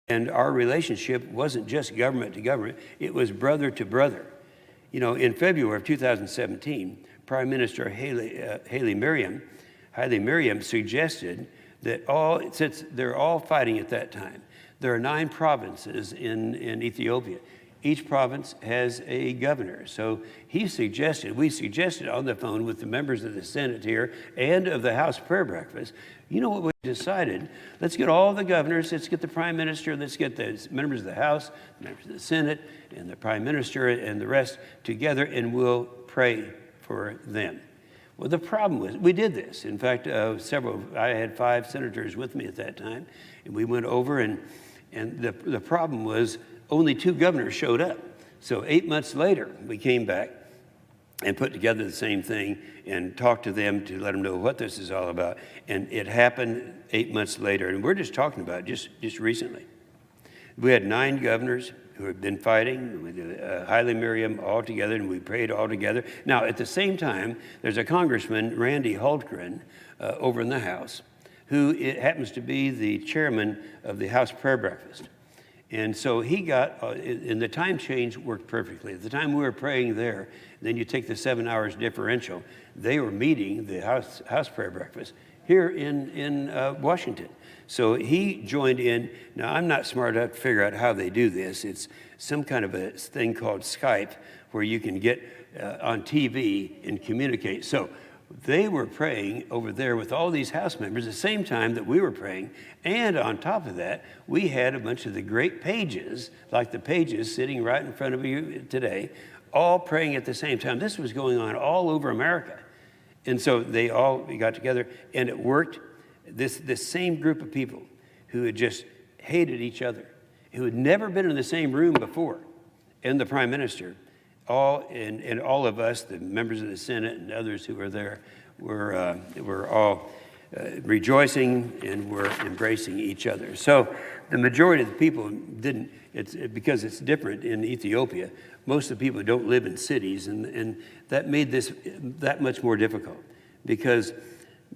And our relationship wasn't just government to government, it was brother to brother. You know, in February of 2017, Prime Minister Hailemariam suggested that since they're all fighting at that time, there are 9 provinces in Ethiopia. Each province has a governor. So we suggested on the phone with the members of the Senate here and of the House prayer breakfast, you know what we decided? Let's get all the governors, let's get the prime minister, let's get the members of the House, the members of the Senate, and the prime minister and the rest together, and we'll pray for them. Well, the problem was, we did this. In fact, I had 5 senators with me at that time, and we went over, and the problem was only 2 governors showed up. So 8 months later, we came back and put together the same thing and talked to them to let them know what this is all about. And it happened 8 months later, and we're just talking about it just recently. We had 9 governors who had been fighting with Hailemariam all together, and we prayed all together. Now, at the same time, there's a Congressman, Randy Hultgren, over in the House, who happens to be the chairman of the House prayer breakfast. And so he got, and the time change worked perfectly. At the time we were praying there, then you take the 7 hours differential, they were meeting the House prayer breakfast here in Washington. So he joined in. Now, I'm not smart enough to figure out how they do this. It's some kind of a thing called Skype where you can get on TV and communicate. So they were praying over there with all these House members at the same time that we were praying. And on top of that, we had a bunch of the great pages, like the pages sitting right in front of you today, all praying at the same time. This was going on all over America. And so we got together, and it worked. This same group of people who had just hated each other, who had never been in the same room before, and the prime minister, and all of us, the members of the Senate and others who were there, were all rejoicing and were embracing each other. So the majority of the people didn't, because it's different in Ethiopia. Most of the people don't live in cities, and that made this that much more difficult, because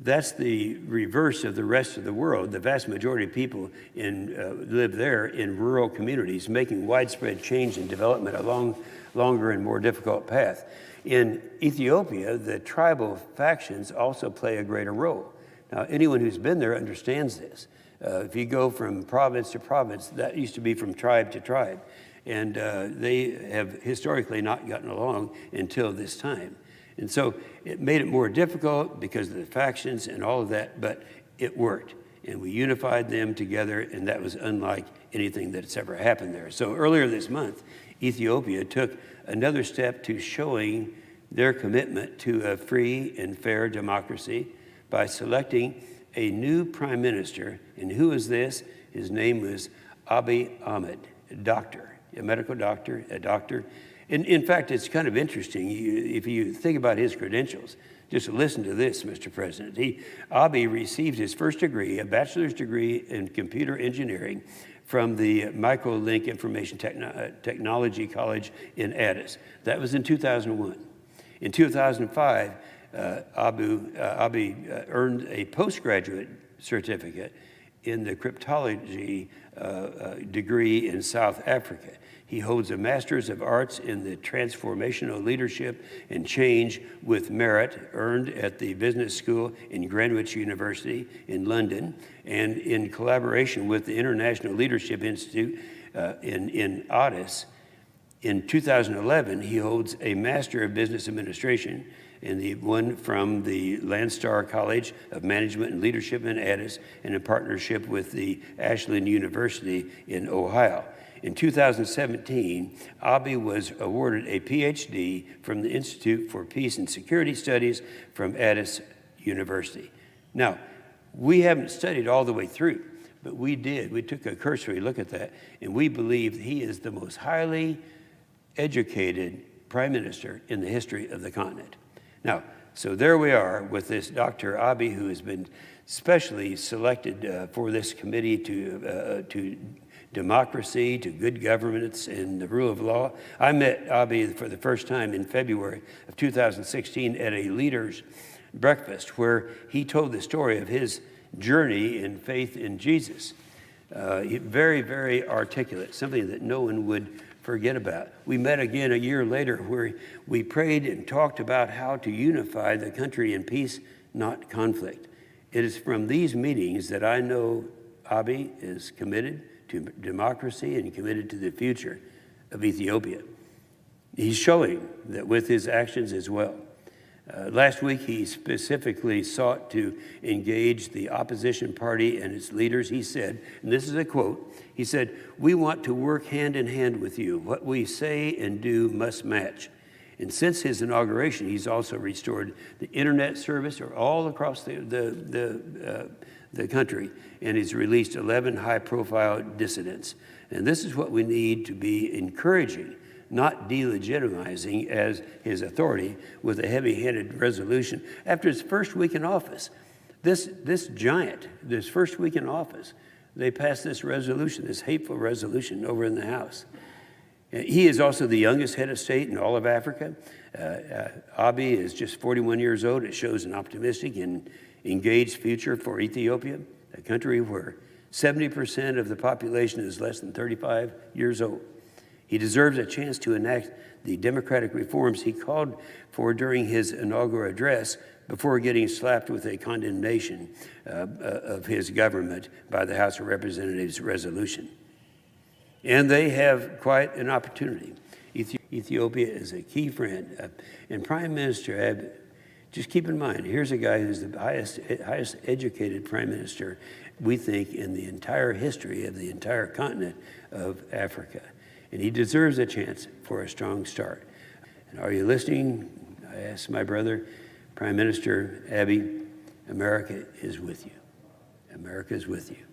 that's the reverse of the rest of the world. The vast majority of people live there in rural communities, making widespread change and development along longer and more difficult path. In Ethiopia, the tribal factions also play a greater role. Now, anyone who's been there understands this. If you go from province to province, that used to be from tribe to tribe. And they have historically not gotten along until this time. And so it made it more difficult because of the factions and all of that, but it worked. And we unified them together, and that was unlike anything that's ever happened there. So earlier this month, Ethiopia took another step to showing their commitment to a free and fair democracy by selecting a new prime minister. And who is this? His name was Abiy Ahmed, a doctor, a medical doctor, a doctor. In fact, it's kind of interesting. If you think about his credentials, just listen to this, Mr. President. Abiy received his first degree, a bachelor's degree in computer engineering from the Microlink Information Technology College in Addis. That was in 2001. In 2005, Abiy earned a postgraduate certificate in the cryptology degree in South Africa. He holds a Master's of Arts in the Transformational Leadership and Change with Merit, earned at the Business School in Greenwich University in London, and in collaboration with the International Leadership Institute in Addis. In 2011, he holds a Master of Business Administration and the one from the Landstar College of Management and Leadership in Addis, and in partnership with the Ashland University in Ohio. In 2017, Abiy was awarded a PhD from the Institute for Peace and Security Studies from Addis University. Now, we haven't studied all the way through, but we did. We took a cursory look at that, and we believe he is the most highly educated prime minister in the history of the continent. Now, so there we are with this Dr. Abiy, who has been specially selected for this committee to democracy, to good governance, and the rule of law. I met Abiy for the first time in February of 2016 at a leaders' breakfast where he told the story of his journey in faith in Jesus. Very, very articulate, something that no one would forget about. We met again a year later where we prayed and talked about how to unify the country in peace, not conflict. It is from these meetings that I know Abiy is committed to democracy and committed to the future of Ethiopia. He's showing that with his actions as well. Last week, he specifically sought to engage the opposition party and its leaders. He said, and this is a quote, he said, "We want to work hand in hand with you. What we say and do must match." And since his inauguration, he's also restored the internet service all across the country, and he's released 11 high-profile dissidents. And this is what we need to be encouraging, not delegitimizing as his authority with a heavy-handed resolution. After his first week in office, this giant, this first week in office, they passed this resolution, this hateful resolution over in the House. He is also the youngest head of state in all of Africa. Abiy is just 41 years old. It shows an optimistic and engaged future for Ethiopia, a country where 70% of the population is less than 35 years old. He deserves a chance to enact the democratic reforms he called for during his inaugural address before getting slapped with a condemnation of his government by the House of Representatives resolution. And they have quite an opportunity. Ethiopia is a key friend. And Prime Minister Abiy, just keep in mind, here's a guy who's the highest educated prime minister, we think, in the entire history of the entire continent of Africa. And he deserves a chance for a strong start. And are you listening? I ask my brother, Prime Minister Abiy, America is with you. America is with you.